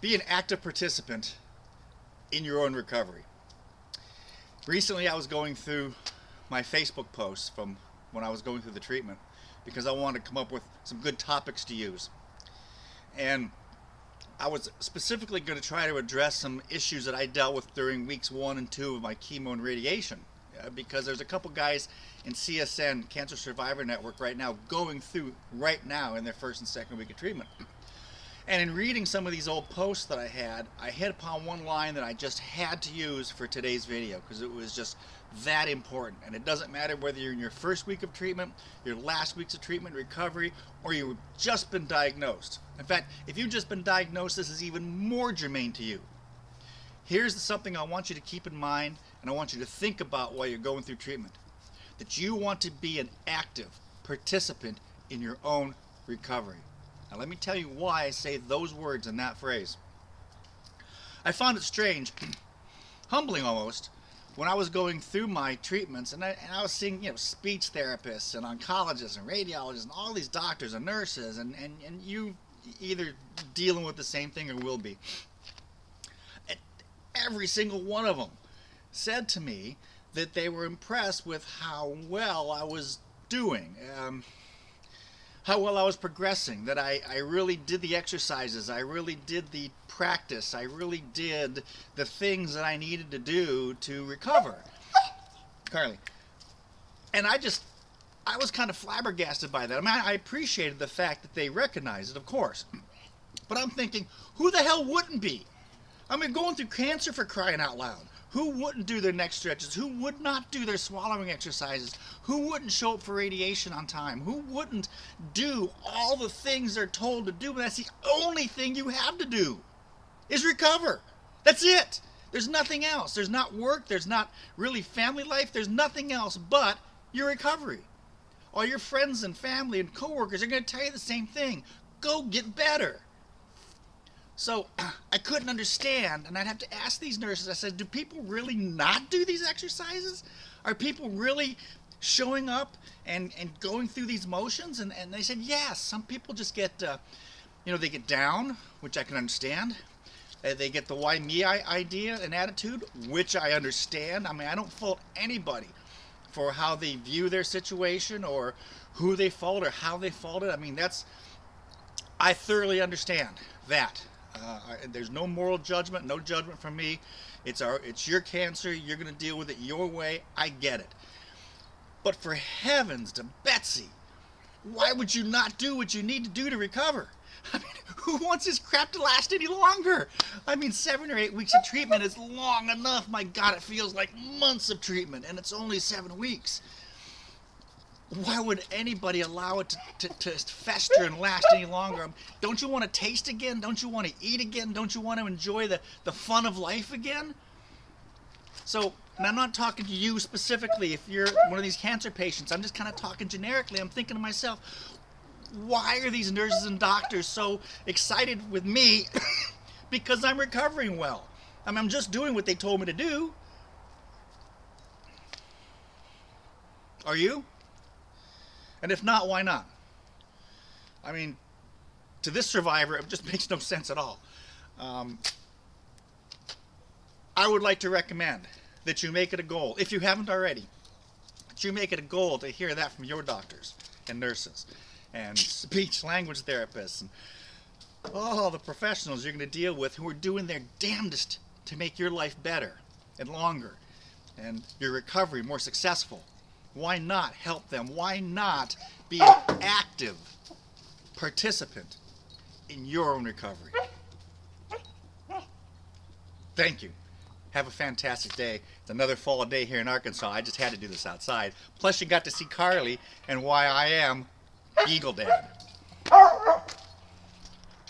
Be an active participant in your own recovery. Recently, I was going through my Facebook posts from when I was going through the treatment because I wanted to come up with some good topics to use. And I was specifically going to try to address some issues that I dealt with during weeks 1 and 2 of my chemo and radiation. Because there's a couple guys in CSN, Cancer Survivor Network, right now going through right now in their first and second week of treatment. And in reading some of these old posts that I had, I hit upon one line that I just had to use for today's video because it was just that important. And it doesn't matter whether you're in your first week of treatment, your last weeks of treatment recovery, or you've just been diagnosed. In fact, if you've just been diagnosed, this is even more germane to you. Here's something I want you to keep in mind, and I want you to think about while you're going through treatment. That you want to be an active participant in your own recovery. Now let me tell you why I say those words in that phrase. I found it strange, humbling almost, when I was going through my treatments and I was seeing speech therapists and oncologists and radiologists and all these doctors and nurses and you either dealing with the same thing or will be. And every single one of them said to me that they were impressed with how well I was doing. How well I was progressing, that I really did the exercises, I really did the practice, I really did the things that I needed to do to recover. Carly. And I was kind of flabbergasted by that. I mean, I appreciated the fact that they recognized it, of course. But I'm thinking, who the hell wouldn't be? I mean, going through cancer, for crying out loud. Who wouldn't do their neck stretches? Who would not do their swallowing exercises? Who wouldn't show up for radiation on time? Who wouldn't do all the things they're told to do? But that's the only thing you have to do is recover. That's it. There's nothing else. There's not work. There's not really family life. There's nothing else but your recovery. All your friends and family and coworkers are going to tell you the same thing. Go get better. So I couldn't understand, and I'd have to ask these nurses. I said, do people really not do these exercises? Are people really showing up and going through these motions? And they said, yes. Some people just get, they get down, which I can understand. They get the why me idea and attitude, which I understand. I mean, I don't fault anybody for how they view their situation or who they fault or how they fault it. I mean, I thoroughly understand that. There's no moral judgment, no judgment from me. It's your cancer. You're going to deal with it your way. I get it. But for heavens to Betsy, why would you not do what you need to do to recover? I mean, who wants this crap to last any longer? I mean, 7 or 8 weeks of treatment is long enough. My God, it feels like months of treatment, and it's only 7 weeks. Why would anybody allow it to fester and last any longer? Don't you want to taste again? Don't you want to eat again? Don't you want to enjoy the fun of life again? So, and I'm not talking to you specifically if you're one of these cancer patients. I'm just kind of talking generically. I'm thinking to myself, why are these nurses and doctors so excited with me because I'm recovering well? I mean, I'm just doing what they told me to do. Are you? And if not, why not? I mean, to this survivor, it just makes no sense at all. I would like to recommend that you make it a goal, if you haven't already, that you make it a goal to hear that from your doctors and nurses and speech language therapists and all the professionals you're going to deal with who are doing their damnedest to make your life better and longer and your recovery more successful. Why not help them? Why not be an active participant in your own recovery? Thank you. Have a fantastic day. It's another fall day here in Arkansas. I just had to do this outside. Plus, you got to see Carly and why I am Eagle Dad.